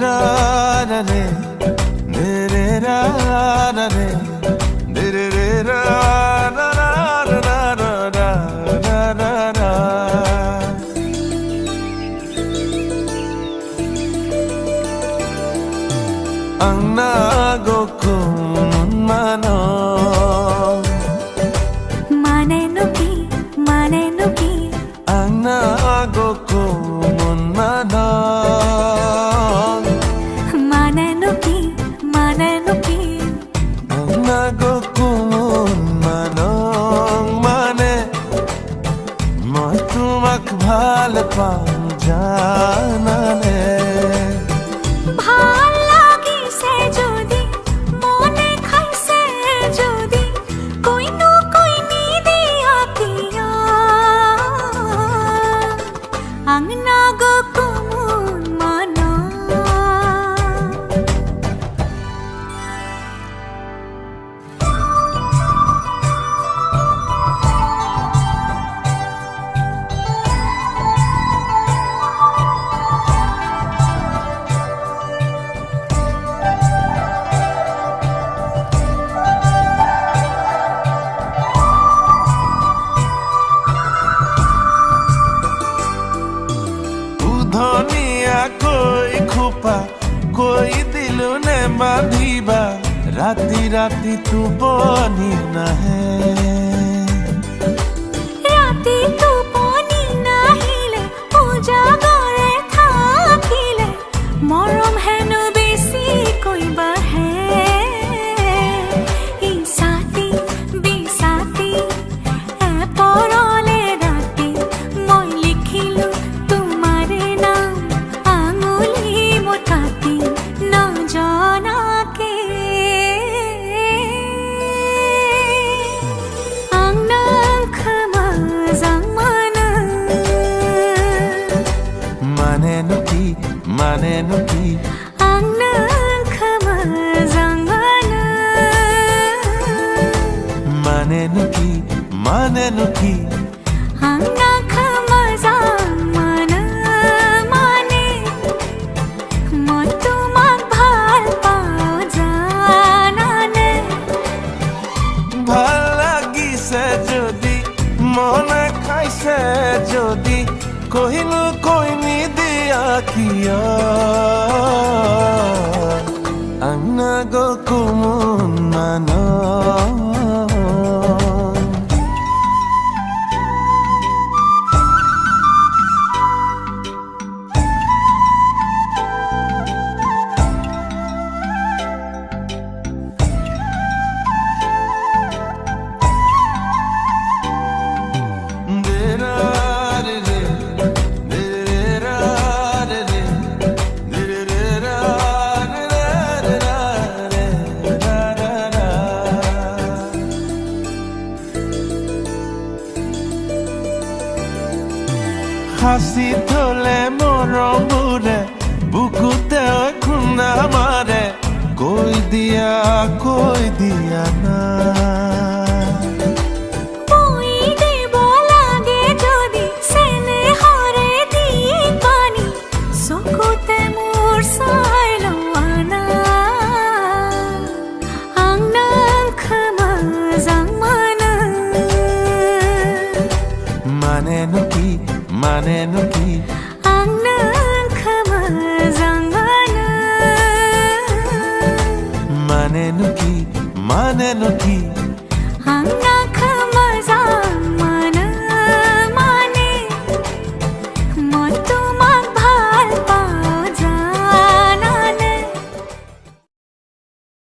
ra ra re re ra ra re re ra ra ra ra ra ra ra ra ang nago mano maneno ki ang nago mano maneno ki ang nago mano মানে মই তোমাক ভাল পাওঁ জানানে ভাল লাগিছে যদি মনে খাইছে যদি কইনো কইনি দিয়া কিয়া ang nagokumun mano ধনিয়া কই খোপা কই দিলো নে বান্ধিবা ৰাতি ৰাতি টোপনি নাহে ৰাতি টোপনি নাহিলে উজাগৰে থাকিলে মৰম হেনো বেছি কইবা হে ইসাতি বিসাতি পৰলে ৰাতি মই লিখিলো তোমাৰে নাম আঙুলি মোটাতি নজনাকে ang nagkamazang mana maneno ki ang nagkamazang mana maneno ki ang nagkamazang mana mane মই তোমাক ভাল পাওঁ জানানে ভাল লাগিছে যদি মনে খাইছে যদি কহিনো কইনি দিয়া কিয় ang nagokumun mano হাসি থলে মৰমবোৰে বুকুতে খুন্দা মাৰে কৈ দিয়া না বই দেব লাগে যদি চেনেহৰে দি পানী চকুতে মোৰ চাই লোৱানা ang nagkamazang mana maneno ki ang nagkamazang mana maneno ki ang